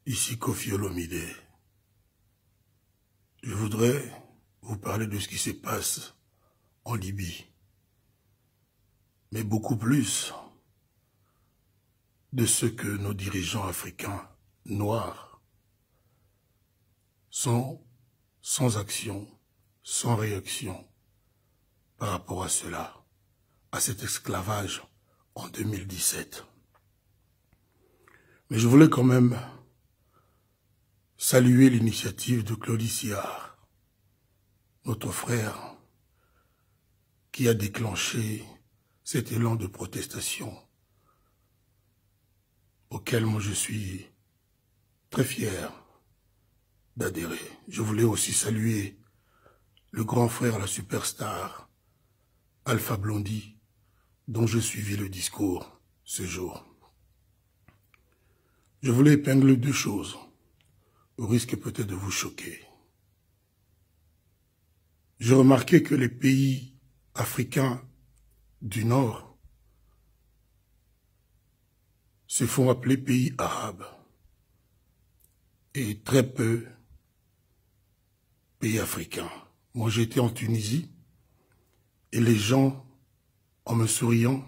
Ici Koffi Olomide. Je voudrais vous parler de ce qui se passe en Libye, mais beaucoup plus de ce que nos dirigeants africains noirs sont sans action, sans réaction par rapport à cela, à cet esclavage en 2017. Mais je voulais quand même saluer l'initiative de Claudie Siard, notre frère, qui a déclenché cet élan de protestation auquel moi je suis très fier d'adhérer. Je voulais aussi saluer le grand frère, la superstar, Alpha Blondy, dont je suivis le discours ce jour. Je voulais épingler deux choses, au risque peut-être de vous choquer. J'ai remarqué que les pays africains du Nord se font appeler pays arabes et très peu pays africains. Moi, j'étais en Tunisie et les gens, en me souriant,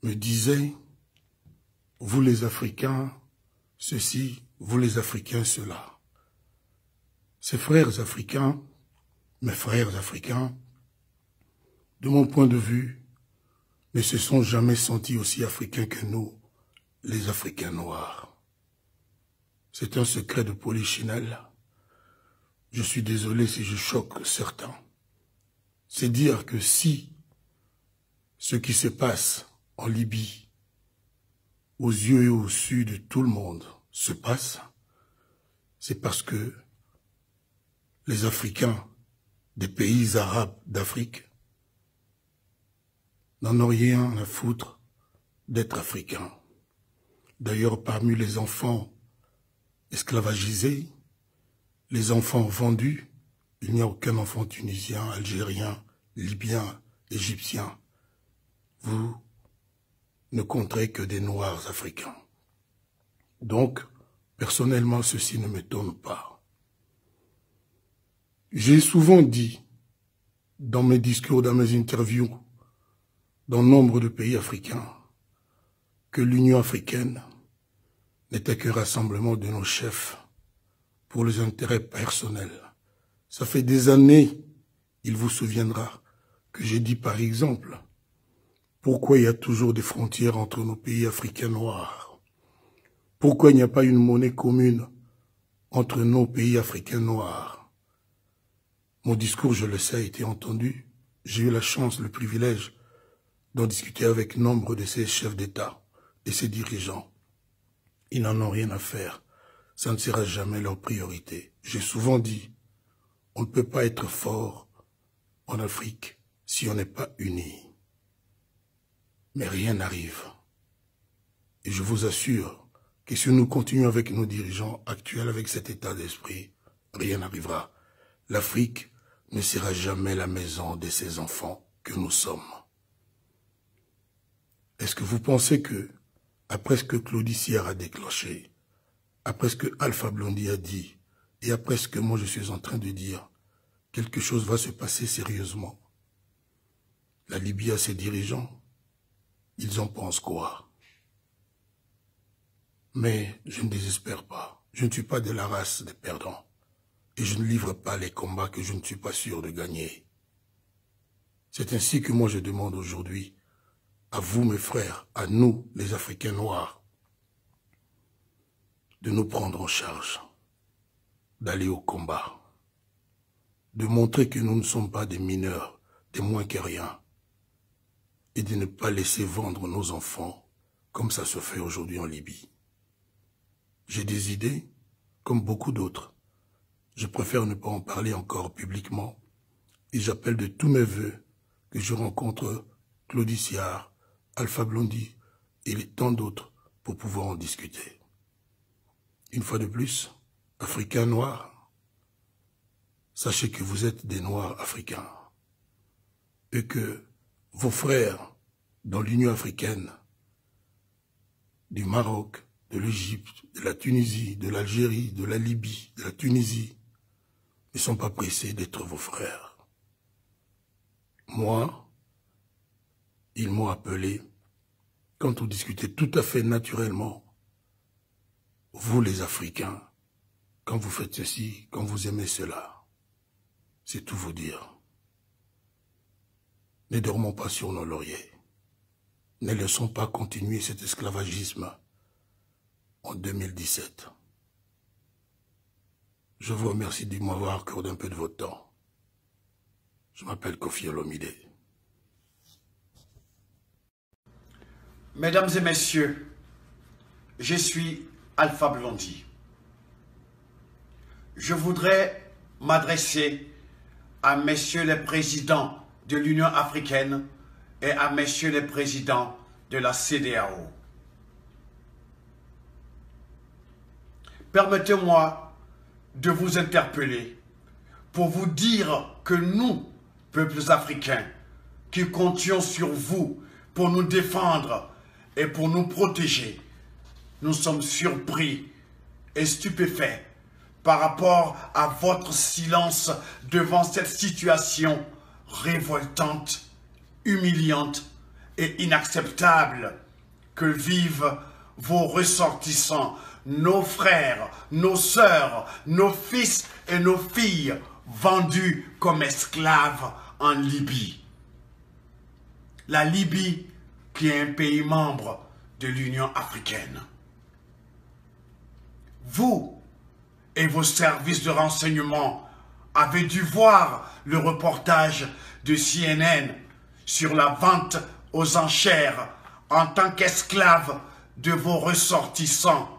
me disaient « Vous les Africains, ceci, vous les Africains, cela. » Ces frères africains, mes frères africains, de mon point de vue, ne se sont jamais sentis aussi africains que nous, les Africains noirs. C'est un secret de polichinelle. Je suis désolé si je choque certains. C'est dire que si ce qui se passe en Libye, aux yeux et au su de tout le monde, se passe, c'est parce que les Africains des pays arabes d'Afrique n'en ont rien à foutre d'être africains. D'ailleurs, parmi les enfants esclavagisés, les enfants vendus, il n'y a aucun enfant tunisien, algérien, libyen, égyptien. Vous ne compterez que des noirs africains. Donc, personnellement, ceci ne m'étonne pas. J'ai souvent dit, dans mes discours, dans mes interviews, dans nombre de pays africains, que l'Union africaine n'était qu'un rassemblement de nos chefs pour les intérêts personnels. Ça fait des années, il vous souviendra, que j'ai dit par exemple, pourquoi il y a toujours des frontières entre nos pays africains noirs? Pourquoi il n'y a pas une monnaie commune entre nos pays africains noirs? Mon discours, je le sais, a été entendu. J'ai eu la chance, le privilège d'en discuter avec nombre de ces chefs d'État et ces dirigeants. Ils n'en ont rien à faire. Ça ne sera jamais leur priorité. J'ai souvent dit, on ne peut pas être fort en Afrique si on n'est pas unis. Mais rien n'arrive. Et je vous assure que si nous continuons avec nos dirigeants actuels, avec cet état d'esprit, rien n'arrivera. L'Afrique ne sera jamais la maison de ces enfants que nous sommes. Est-ce que vous pensez que, après ce que Claudie Siard a déclenché, après ce que Alpha Blondy a dit, et après ce que moi je suis en train de dire, quelque chose va se passer sérieusement? La Libye a ses dirigeants, ils en pensent quoi? Mais je ne désespère pas. Je ne suis pas de la race des perdants. Et je ne livre pas les combats que je ne suis pas sûr de gagner. C'est ainsi que moi je demande aujourd'hui, à vous mes frères, à nous les Africains noirs, de nous prendre en charge, d'aller au combat, de montrer que nous ne sommes pas des mineurs, des moins que rien, et de ne pas laisser vendre nos enfants comme ça se fait aujourd'hui en Libye. J'ai des idées, comme beaucoup d'autres. Je préfère ne pas en parler encore publiquement, et j'appelle de tous mes vœux que je rencontre Claudie Siard, Alpha Blondy et tant d'autres pour pouvoir en discuter. Une fois de plus, Africains noirs, sachez que vous êtes des Noirs africains et que vos frères dans l'Union africaine, du Maroc, de l'Égypte, de la Tunisie, de l'Algérie, de la Libye, de la Tunisie, ne sont pas pressés d'être vos frères. Moi, ils m'ont appelé, quand on discutait tout à fait naturellement, vous les Africains, quand vous faites ceci, quand vous aimez cela, c'est tout vous dire. Ne dormons pas sur nos lauriers. Ne laissons pas continuer cet esclavagisme en 2017. Je vous remercie de m'avoir accordé un peu de votre temps. Je m'appelle Koffi Olomide. Mesdames et messieurs, je suis Alpha Blondy. Je voudrais m'adresser à messieurs les présidents de l'Union africaine et à messieurs les présidents de la CEDEAO. Permettez-moi de vous interpeller pour vous dire que nous, peuples africains, qui comptions sur vous pour nous défendre et pour nous protéger, nous sommes surpris et stupéfaits par rapport à votre silence devant cette situation révoltante, humiliante et inacceptable que vivent vos ressortissants, nos frères, nos sœurs, nos fils et nos filles vendus comme esclaves en Libye. La Libye qui est un pays membre de l'Union africaine. Vous et vos services de renseignement avez dû voir le reportage de CNN sur la vente aux enchères en tant qu'esclaves de vos ressortissants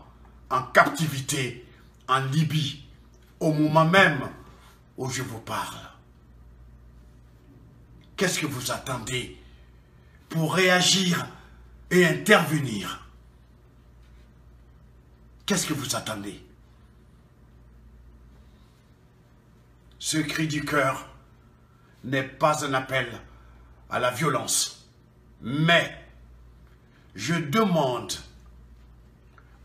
en captivité en Libye, au moment même où je vous parle. Qu'est-ce que vous attendez pour réagir et intervenir? Qu'est-ce que vous attendez? Ce cri du cœur n'est pas un appel à la violence, mais je demande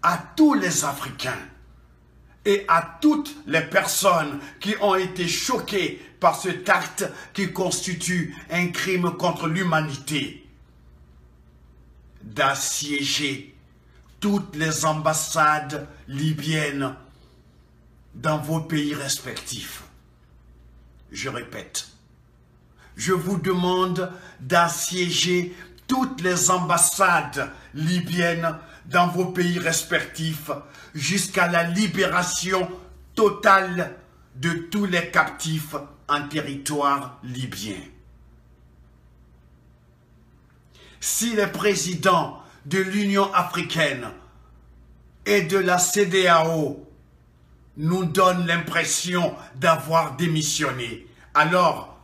à tous les Africains et à toutes les personnes qui ont été choquées par cet acte qui constitue un crime contre l'humanité d'assiéger toutes les ambassades libyennes dans vos pays respectifs. Je répète, je vous demande d'assiéger toutes les ambassades libyennes dans vos pays respectifs jusqu'à la libération totale de tous les captifs en territoire libyen. Si les présidents de l'Union africaine et de la CEDEAO nous donnent l'impression d'avoir démissionné, alors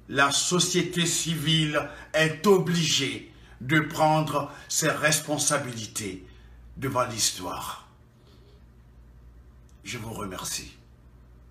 la société civile est obligée de prendre ses responsabilités devant l'histoire. Je vous remercie.